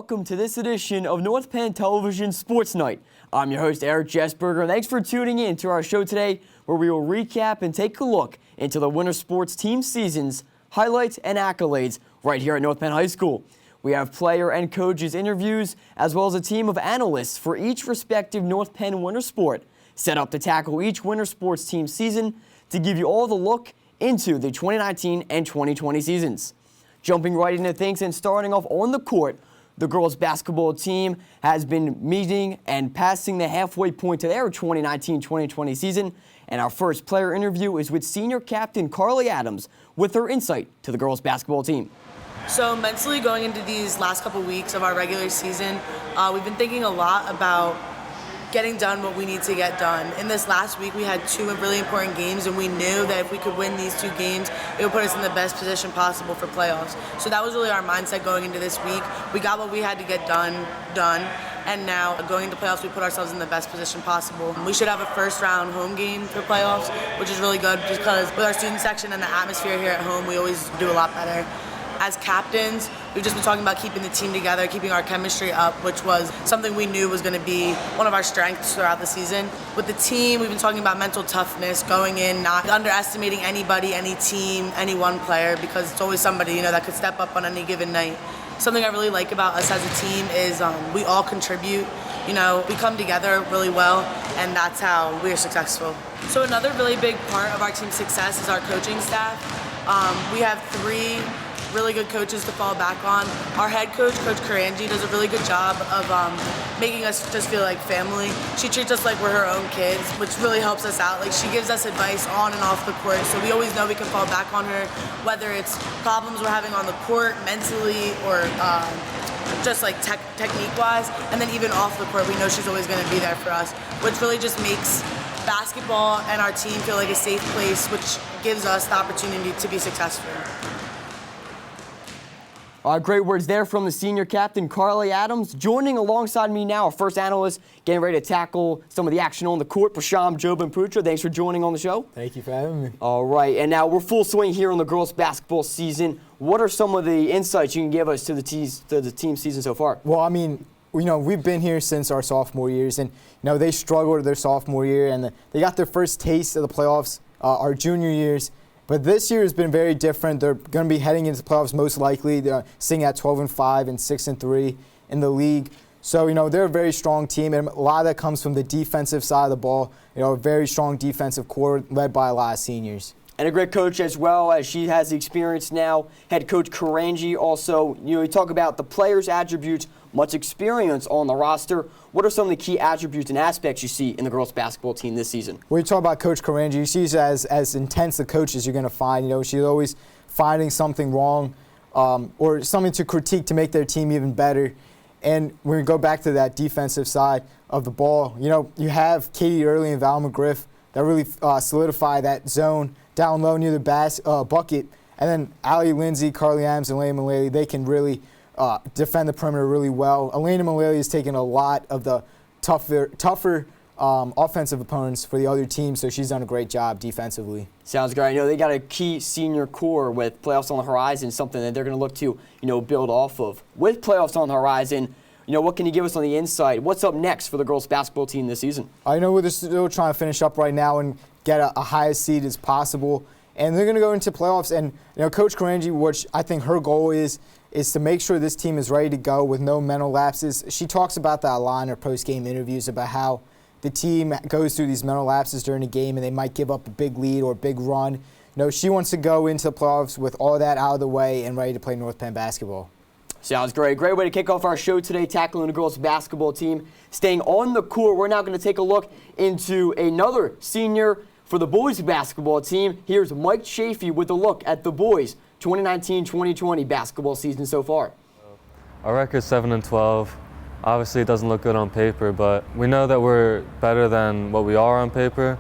welcome to this edition of North Penn Television Sports Night. I'm your host, Eric Jessberger. Thanks for tuning in to our show today, where we will recap and take a look into the winter sports team seasons, highlights, and accolades right here at North Penn High School. We have player and coaches interviews, as well as a team of analysts for each respective North Penn winter sport, set up to tackle each winter sports team season to give you all the look into the 2019 and 2020 seasons. Jumping right into things and starting off on the court, the girls basketball team has been meeting and passing the halfway point to their 2019-2020 season. And our first player interview is with senior captain Carly Adams with her insight to the girls basketball team. So mentally going into these last couple weeks of our regular season, we've been thinking a lot about getting done what we need to get done. In this last week, we had two really important games, and we knew that if we could win these two games, it would put us in the best position possible for playoffs. So that was really our mindset going into this week. We got what we had to get done, and now going into playoffs, we put ourselves in the best position possible. We should have a first-round home game for playoffs, which is really good because with our student section and the atmosphere here at home, we always do a lot better. As captains, we've just been talking about keeping the team together, keeping our chemistry up, which was something we knew was going to be one of our strengths throughout the season. With the team, we've been talking about mental toughness, going in, not underestimating anybody, any team, any one player, because it's always somebody, that could step up on any given night. Something I really like about us as a team is we all contribute. We come together really well, and that's how we're successful. So another really big part of our team's success is our coaching staff. We have three really good coaches to fall back on. Our head coach, Coach Karanji, does a really good job of making us just feel like family. She treats us like we're her own kids, which really helps us out. Like, she gives us advice on and off the court, so we always know we can fall back on her, whether it's problems we're having on the court mentally or just like technique-wise, and then even off the court, we know she's always going to be there for us, which really just makes basketball and our team feel like a safe place, which gives us the opportunity to be successful. Great words there from the senior captain, Carly Adams. Joining alongside me now, our first analyst, getting ready to tackle some of the action on the court, Prasham Jobin-Putra. Thanks for joining on the show. Thank you for having me. All right, and now we're full swing here on the girls' basketball season. What are some of the insights you can give us to the team season so far? Well, I mean, we've been here since our sophomore years, and they struggled their sophomore year, and they got their first taste of the playoffs our junior years. But this year has been very different. They're going to be heading into the playoffs most likely. They're sitting at 12-5 and 6-3 in the league. So, they're a very strong team, and a lot of that comes from the defensive side of the ball. A very strong defensive core led by a lot of seniors. And a great coach as well, as she has the experience now. Head coach Karanji also, you talk about the players' attributes, much experience on the roster. What are some of the key attributes and aspects you see in the girls' basketball team this season? When you talk about Coach Karanji, she's as intense a coach as you're going to find. She's always finding something wrong or something to critique to make their team even better. And when we go back to that defensive side of the ball, you have Katie Early and Val McGriff that really solidify that zone down low near the bucket. And then Allie Lindsay, Carly Adams, and Elena Mullally, they can really defend the perimeter really well. Elena Mullally has taken a lot of the tougher offensive opponents for the other team, so she's done a great job defensively. Sounds great. I know they got a key senior core with playoffs on the horizon, something that they're going to look to, build off of. With playoffs on the horizon, what can you give us on the inside? What's up next for the girls' basketball team this season? I know we're still trying to finish up right now and get a highest seed as possible. And they're going to go into playoffs. And, Coach Karanji, which I think her goal is to make sure this team is ready to go with no mental lapses. She talks about that a lot in her post-game interviews about how the team goes through these mental lapses during a game and they might give up a big lead or a big run. She wants to go into the playoffs with all that out of the way and ready to play North Penn basketball. Sounds great. Great way to kick off our show today, tackling the girls' basketball team. Staying on the court, we're now going to take a look into another senior for the boys' basketball team. Here's Mike Chafee with a look at the boys' 2019-2020 basketball season so far. Our record's 7-12. Obviously, it doesn't look good on paper, but we know that we're better than what we are on paper.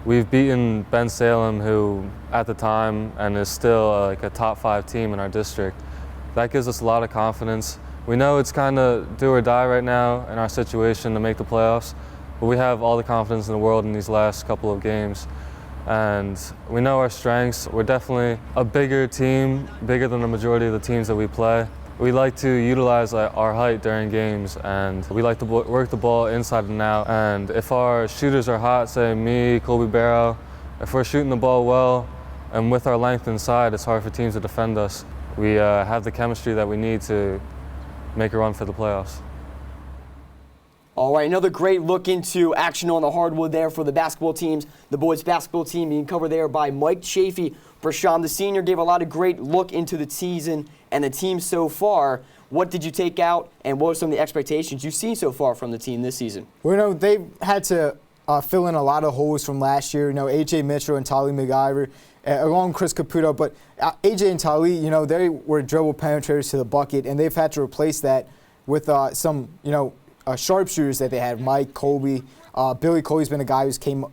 We've beaten Ben Salem, who at the time and is still a top 5 team in our district. That gives us a lot of confidence. We know it's kind of do or die right now in our situation to make the playoffs, but we have all the confidence in the world in these last couple of games. And we know our strengths. We're definitely a bigger team, bigger than the majority of the teams that we play. We like to utilize our height during games, and we like to work the ball inside and out. And if our shooters are hot, say me, Colby Barrow, if we're shooting the ball well and with our length inside, it's hard for teams to defend us. We have the chemistry that we need to make a run for the playoffs. All right, another great look into action on the hardwood there for the basketball teams. The boys basketball team being covered there by Mike Chafee. Prasham, the senior, gave a lot of great look into the season and the team so far. What did you take out, and what are some of the expectations you've seen so far from the team this season? Well, they've had to fill in a lot of holes from last year. A.J. Mitchell and Tali McIver, along with Chris Caputo. But A.J. and Tali, they were dribble penetrators to the bucket, and they've had to replace that with some, sharpshooters that they had. Mike, Colby. Billy Colby's been a guy who's came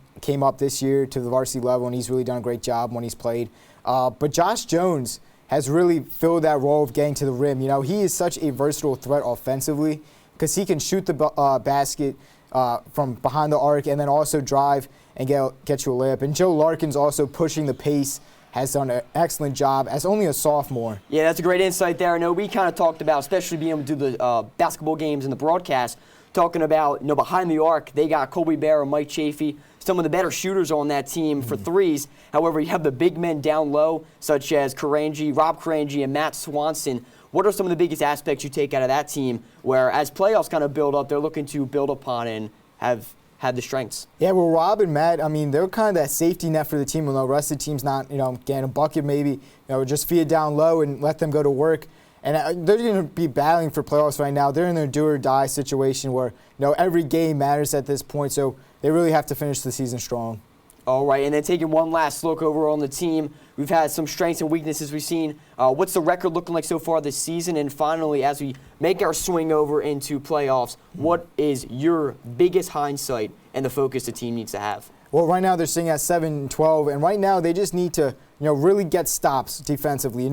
up this year to the varsity level, and he's really done a great job when he's played. But Josh Jones has really filled that role of getting to the rim. He is such a versatile threat offensively because he can shoot the basket from behind the arc and then also drive and get you a layup. And Joe Larkin's also pushing the pace, has done an excellent job as only a sophomore. Yeah, that's a great insight there. I know we kind of talked about, especially being able to do the basketball games and the broadcast, talking about, behind the arc, they got Colby Barrow, Mike Chafee, some of the better shooters on that team for threes. However, you have the big men down low, such as Rob Karangi, and Matt Swanson. What are some of the biggest aspects you take out of that team where, as playoffs kind of build up, they're looking to build upon and have had the strengths? Yeah, well, Rob and Matt, they're kind of that safety net for the team when the rest of the team's not, getting a bucket maybe, just feed it down low and let them go to work. And they're going to be battling for playoffs right now. They're in their do-or-die situation where, every game matters at this point, so they really have to finish the season strong. All right, and then taking one last look over on the team, we've had some strengths and weaknesses we've seen. What's the record looking like so far this season? And finally, as we make our swing over into playoffs, what is your biggest hindsight and the focus the team needs to have? Well, right now they're sitting at 7-12, and right now they just need to, really get stops defensively.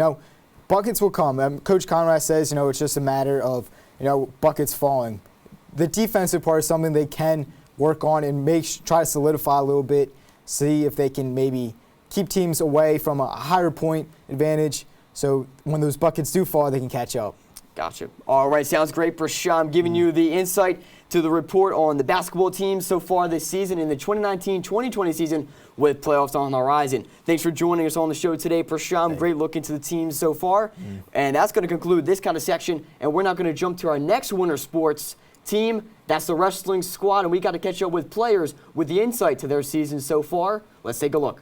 Buckets will come. Coach Conrad says, it's just a matter of, buckets falling. The defensive part is something they can work on and try to solidify a little bit, see if they can maybe keep teams away from a higher point advantage so when those buckets do fall, they can catch up. Gotcha. All right, sounds great, Prasham, giving you the insight to the report on the basketball teams so far this season in the 2019-2020 season with playoffs on the horizon. Thanks for joining us on the show today, Prasham. Great look into the teams so far. And that's going to conclude this kind of section, and we're now going to jump to our next winter sports team. That's the wrestling squad, and we got to catch up with players with the insight to their season so far. Let's take a look.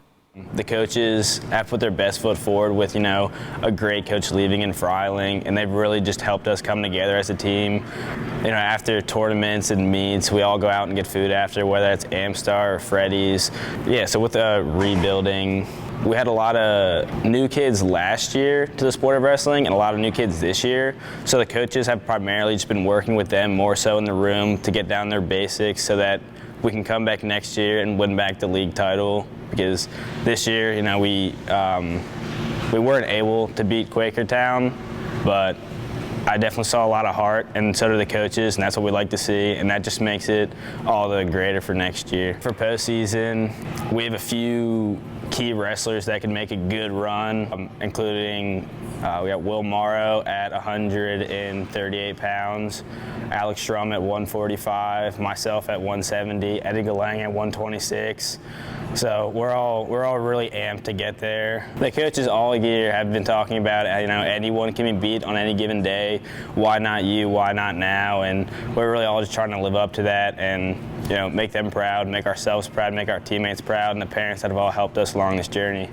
The coaches have put their best foot forward with, a great coach leaving in Freiling, and they've really just helped us come together as a team. After tournaments and meets, we all go out and get food after, whether that's Amstar or Freddy's. Yeah, so with the rebuilding, we had a lot of new kids last year to the sport of wrestling and a lot of new kids this year. So the coaches have primarily just been working with them more so in the room to get down their basics so that we can come back next year and win back the league title. Because this year, we weren't able to beat Quakertown, but I definitely saw a lot of heart, and so do the coaches, and that's what we like to see, and that just makes it all the greater for next year. For postseason, we have a few key wrestlers that can make a good run, including we got Will Morrow at 138 pounds, Alex Strum at 145, myself at 170, Eddie Galang at 126. So we're all really amped to get there. The coaches all year have been talking about, anyone can be beat on any given day. Why not you? Why not now? And we're really all just trying to live up to that and make them proud, make ourselves proud, make our teammates proud, and the parents that have all helped us along this journey.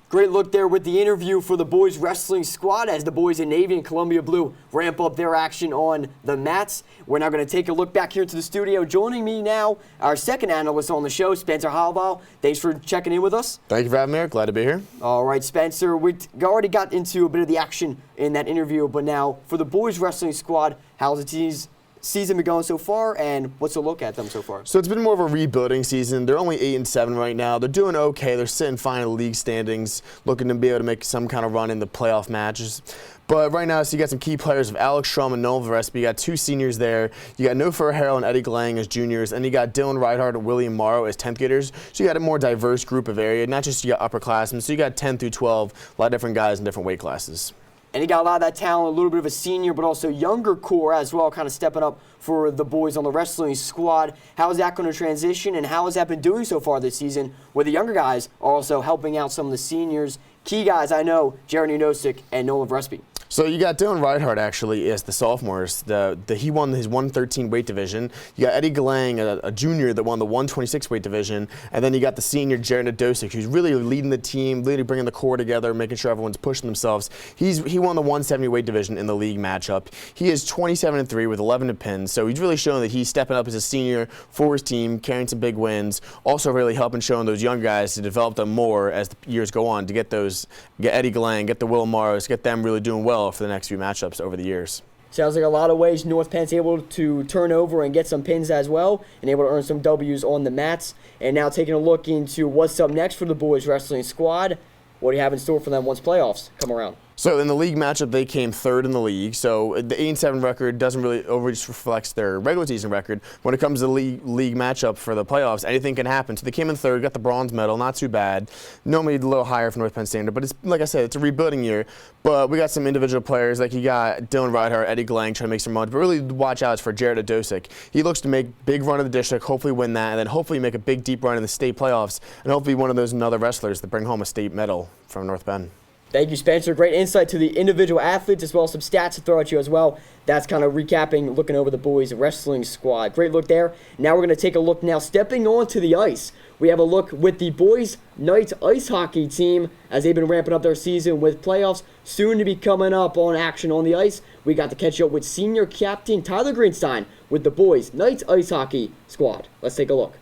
Great look there with the interview for the boys wrestling squad as the boys in Navy and Columbia Blue ramp up their action on the mats. We're now going to take a look back here into the studio. Joining me now, our second analyst on the show, Spencer Halval. Thanks for checking in with us. Thank you for having me, Eric. Glad to be here. All right, Spencer, we already got into a bit of the action in that interview, but now for the boys wrestling squad, how's the team's season been going so far, and what's the look at them so far? So it's been more of a rebuilding season. They're only 8-7 right now. They're doing okay. They're sitting fine in the league standings, looking to be able to make some kind of run in the playoff matches. But right now, so you got some key players of Alex Strum and Noah Varespi. You got two seniors there. You got Nofer Harrell and Eddie Galang as juniors, and you got Dylan Reinhardt and William Morrow as 10th graders. So you got a more diverse group of area, not just you got upperclassmen. So you got 10 through 12, a lot of different guys in different weight classes. and he got a lot of that talent, a little bit of a senior, but also younger core as well, kind of stepping up for the boys on the wrestling squad. How is that going to transition, and how has that been doing so far this season, where the younger guys are also helping out some of the seniors? Key guys I know, Jared Nosick and Nolan Vrespi. So you got Dylan Reinhardt actually as the sophomores. He won his 113 weight division. You got Eddie Galang, a junior that won the 126 weight division, and then you got the senior Jared Nosick, who's really leading the team, really bringing the core together, making sure everyone's pushing themselves. He won the 170 weight division in the league matchup. He is 27-3 with 11 pins, so he's really showing that he's stepping up as a senior for his team, carrying some big wins. Also really helping showing those young guys to develop them more as the years go on to get Eddie Galang, get the Will Morrows, get them really doing well for the next few matchups over the years. Sounds like a lot of ways North Penn's able to turn over and get some pins as well, and able to earn some W's on the mats. And now taking a look into what's up next for the boys wrestling squad. What do you have in store for them once playoffs come around? So in the league matchup, they came third in the league. So the 8-7 record doesn't really reflects their regular season record. When it comes to the league matchup for the playoffs, anything can happen. So they came in third, got the bronze medal, not too bad. Normally a little higher for North Penn standard, but it's like I said, it's a rebuilding year. But we got some individual players, like you got Dylan Reinhardt, Eddie Galang trying to make some runs. But really watch out for Jared Nosick. He looks to make big run of the district, hopefully win that, and then hopefully make a big deep run in the state playoffs, and hopefully one of those other wrestlers that bring home a state medal from North Penn. Thank you, Spencer. Great insight to the individual athletes, as well as some stats to throw at you as well. That's kind of recapping, looking over the boys' wrestling squad. Great look there. Now we're going to take a look now, stepping onto the ice. We have a look with the boys' Knights ice hockey team as they've been ramping up their season with playoffs soon to be coming up on action on the ice. We got to catch up with senior captain Tyler Greenstein with the boys' Knights ice hockey squad. Let's take a look.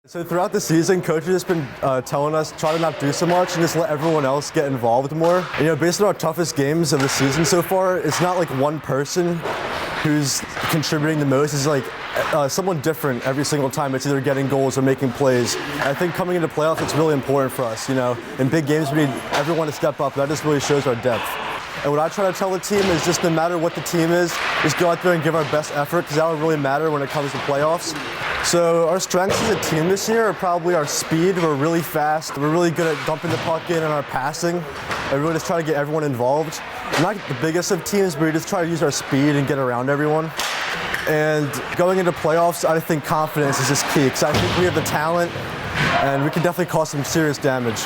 So throughout the season, coach has been telling us try to not do so much and just let everyone else get involved more. And, based on our toughest games of the season so far, it's not like one person who's contributing the most. It's like someone different every single time. It's either getting goals or making plays. And I think coming into playoffs, it's really important for us. In big games, we need everyone to step up. That just really shows our depth. And what I try to tell the team is just no matter what the team is, just go out there and give our best effort, because that will really matter when it comes to playoffs. So our strengths as a team this year are probably our speed. We're really fast. We're really good at dumping the puck in and our passing. I really just try to get everyone involved. We're not the biggest of teams, but we just try to use our speed and get around everyone. And going into playoffs, I think confidence is just key, because I think we have the talent and we can definitely cause some serious damage.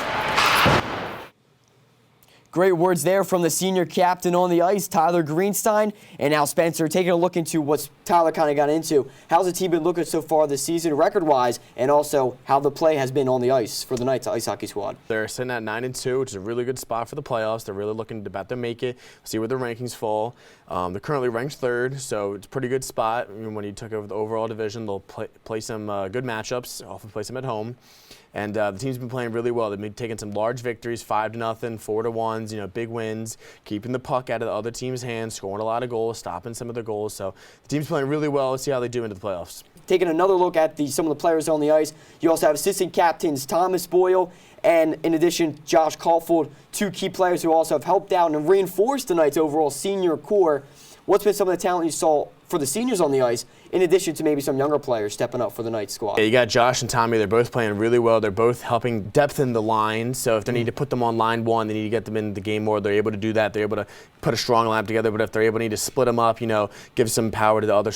Great words there from the senior captain on the ice, Tyler Greenstein. And now Spencer, taking a look into what Tyler kind of got into. How's the team been looking so far this season record-wise, and also how the play has been on the ice for the Knights ice hockey squad? They're sitting at 9-2, which is a really good spot for the playoffs. They're really looking to about to make it, see where their rankings fall. They're currently ranked third, so it's a pretty good spot. When you took over the overall division, they'll play some good matchups, often place them at home. And the team's been playing really well. They've been taking some large victories, 5-0, 4-1s, big wins, keeping the puck out of the other team's hands, scoring a lot of goals, stopping some of their goals. So the team's playing really well. Let's see how they do into the playoffs. Taking another look at some of the players on the ice, you also have assistant captains Thomas Boyle and, in addition, Josh Caulfield, two key players who also have helped out and reinforced the Knights' overall senior core. What's been some of the talent you saw for the seniors on the ice, in addition to maybe some younger players stepping up for the Knights squad? Yeah, you got Josh and Tommy. They're both playing really well. They're both helping depth in the line. So if they need to put them on line one, they need to get them in the game more. They're able to do that. They're able to put a strong lineup together. But if they're able to need to split them up, give some power to the other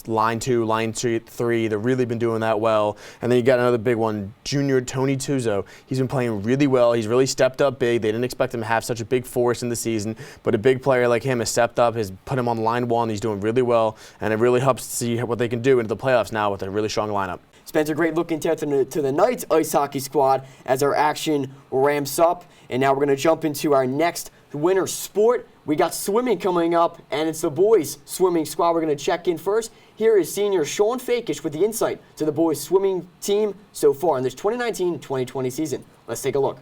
line two, line three. They've really been doing that well. And then you got another big one, junior Tony Tuzo. He's been playing really well. He's really stepped up big. They didn't expect him to have such a big force in the season, but a big player like him has stepped up, has put him on line one. He's doing really well, and it really helps to see what they can do into the playoffs now with a really strong lineup. Spencer, great look into the Knights ice hockey squad as our action ramps up. And now we're going to jump into our next winter sport. We got swimming coming up, and it's the boys swimming squad. We're going to check in first. Here is senior Sean Fakish with the insight to the boys swimming team so far in this 2019-2020 season. Let's take a look.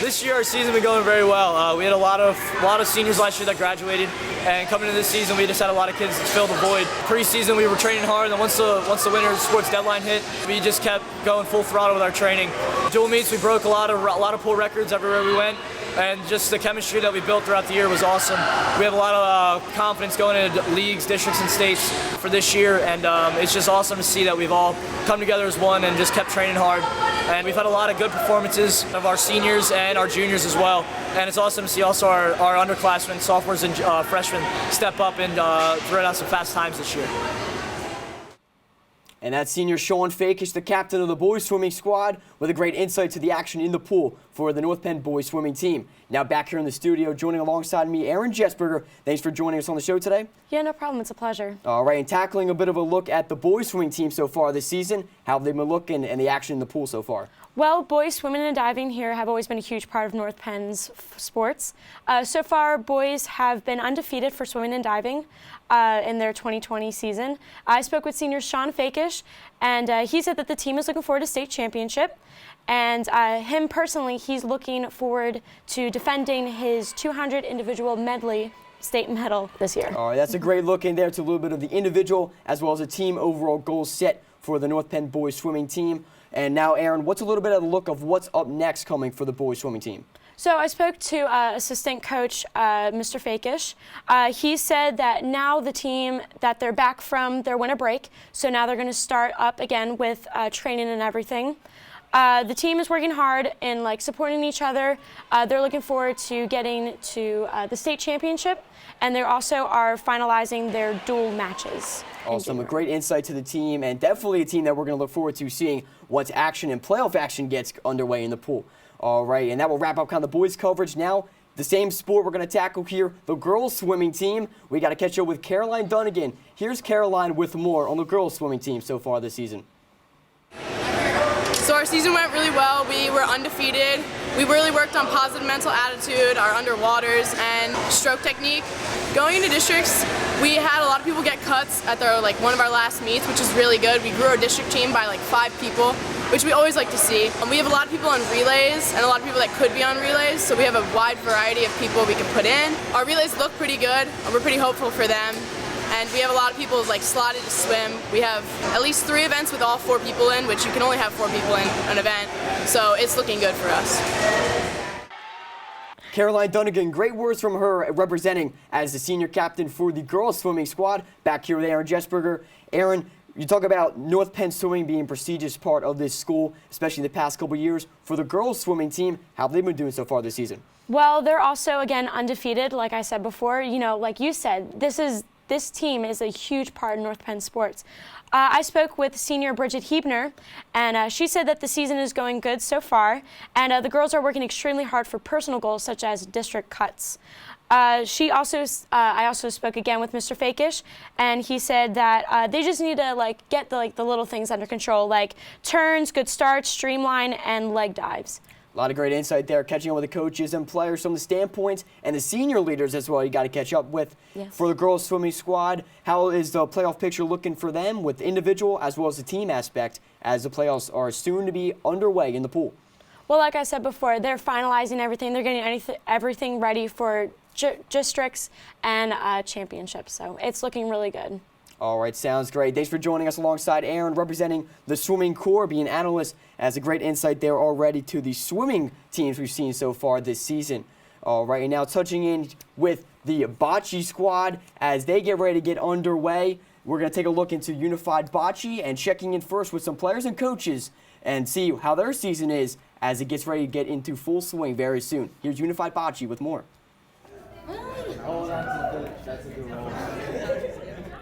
This year our season been going very well. We had a lot of seniors last year that graduated, and coming into this season we just had a lot of kids to fill the void. Pre-season we were training hard, and then once the winter sports deadline hit, we just kept going full throttle with our training. Dual meets, we broke a lot of pool records everywhere we went. and just the chemistry that we built throughout the year was awesome. We have a lot of confidence going into leagues, districts, and states for this year, and it's just awesome to see that we've all come together as one and just kept training hard. And we've had a lot of good performances of our seniors and our juniors as well. And it's awesome to see also our underclassmen, sophomores, and freshmen step up and throw out some fast times this year. And that's senior Sean Fakish, the captain of the boys swimming squad, with a great insight to the action in the pool for the North Penn boys swimming team. Now back here in the studio, joining alongside me, Aaron Jesberger. Thanks for joining us on the show today. Yeah, no problem. It's a pleasure. All right, and tackling a bit of a look at the boys swimming team so far this season, how they've been looking and the action in the pool so far. Well, boys swimming and diving here have always been a huge part of North Penn's sports. So far, boys have been undefeated for swimming and diving in their 2020 season. I spoke with senior Sean Fakish, and he said that the team is looking forward to state championship. And him personally, he's looking forward to defending his 200 individual medley state medal this year. All right, that's a great look in there to a little bit of the individual as well as the team overall goals set for the North Penn boys swimming team. And now, Aaron, what's a little bit of the look of what's up next coming for the boys swimming team? So I spoke to assistant coach Mr. Fakish. He said that now the team, that they're back from their winter break, so now they're going to start up again with training and everything. The team is working hard and supporting each other. They're looking forward to getting to the state championship, and they also are finalizing their dual matches. Awesome, a great insight to the team, and definitely a team that we're going to look forward to seeing once action and playoff action gets underway in the pool. All right, and that will wrap up kind of the boys coverage. Now, the same sport we're going to tackle here, the girls swimming team. We got to catch up with Caroline Dunnigan. Here's Caroline with more on the girls swimming team so far this season. So our season went really well. We were undefeated. We really worked on positive mental attitude, our underwaters, and stroke technique. Going into districts, we had a lot of people get cuts at their one of our last meets, which is really good. We grew our district team by 5 people, which we always like to see. We have a lot of people on relays and a lot of people that could be on relays, so we have a wide variety of people we can put in. Our relays look pretty good, and we're pretty hopeful for them. And we have a lot of people slotted to swim. We have at least 3 events with all 4 people in, which you can only have 4 people in an event. So it's looking good for us. Caroline Dunnigan, great words from her representing as the senior captain for the girls swimming squad. Back here with Aaron Jesberger. Aaron, you talk about North Penn swimming being a prestigious part of this school, especially the past couple years. For the girls swimming team, how have they been doing so far this season? Well, they're also, again, undefeated, like I said before. Like you said, this team is a huge part of North Penn sports. I spoke with senior Bridget Hebner, and she said that the season is going good so far, and the girls are working extremely hard for personal goals such as district cuts. I also spoke again with Mr. Fakish, and he said that they just need to get the little things under control, like turns, good starts, streamline, and leg dives. A lot of great insight there, catching up with the coaches and players from the standpoints and the senior leaders as well you got to catch up with. Yes. For the girls swimming squad, how is the playoff picture looking for them with individual as well as the team aspect as the playoffs are soon to be underway in the pool? Well, like I said before, they're finalizing everything. They're getting everything ready for districts and championships, so it's looking really good. All right, sounds great. Thanks for joining us alongside Aaron, representing the swimming corps, being analyst, as a great insight there already to the swimming teams we've seen so far this season. All right, and now touching in with the bocce squad as they get ready to get underway. We're going to take a look into Unified Bocce and checking in first with some players and coaches and see how their season is as it gets ready to get into full swing very soon. Here's Unified Bocce with more.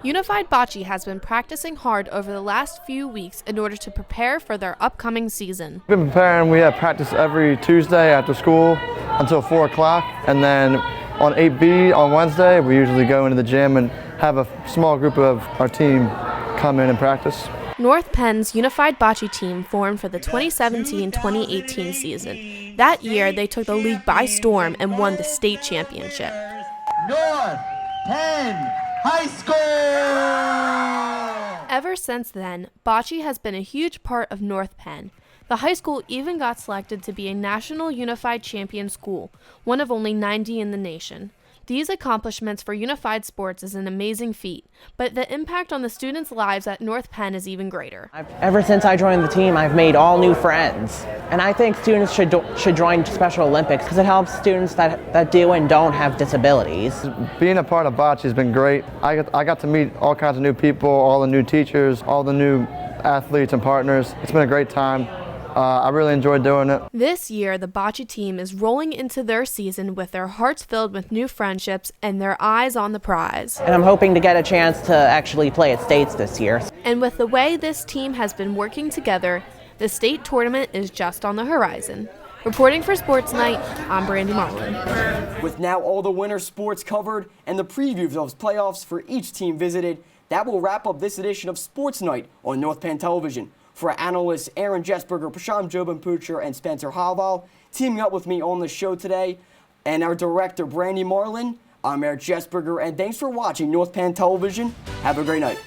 Unified Bocce has been practicing hard over the last few weeks in order to prepare for their upcoming season. We've been preparing. We have practice every Tuesday after school until 4 o'clock, and then on 8B on Wednesday we usually go into the gym and have a small group of our team come in and practice. North Penn's Unified Bocce team formed for the 2017-2018 season. That year they took the league by storm and won the state championship. North Penn High School! Ever since then, bocce has been a huge part of North Penn. The high school even got selected to be a National Unified Champion school, one of only 90 in the nation. These accomplishments for Unified Sports is an amazing feat, but the impact on the students' lives at North Penn is even greater. Ever since I joined the team, I've made all new friends. And I think students should join Special Olympics because it helps students that do and don't have disabilities. Being a part of bocce has been great. I got to meet all kinds of new people, all the new teachers, all the new athletes and partners. It's been a great time. I really enjoyed doing it. This year, the bocce team is rolling into their season with their hearts filled with new friendships and their eyes on the prize. And I'm hoping to get a chance to actually play at states this year. And with the way this team has been working together, the state tournament is just on the horizon. Reporting for Sports Night, I'm Brandy Marlin. With now all the winter sports covered and the preview of those playoffs for each team visited, that will wrap up this edition of Sports Night on North Penn Television. For our analysts Aaron Jesberger, Prasham Jobin-Pucher, and Spencer Haval, teaming up with me on the show today, and our director Brandy Marlin, I'm Eric Jesberger, and thanks for watching North Penn Television. Have a great night.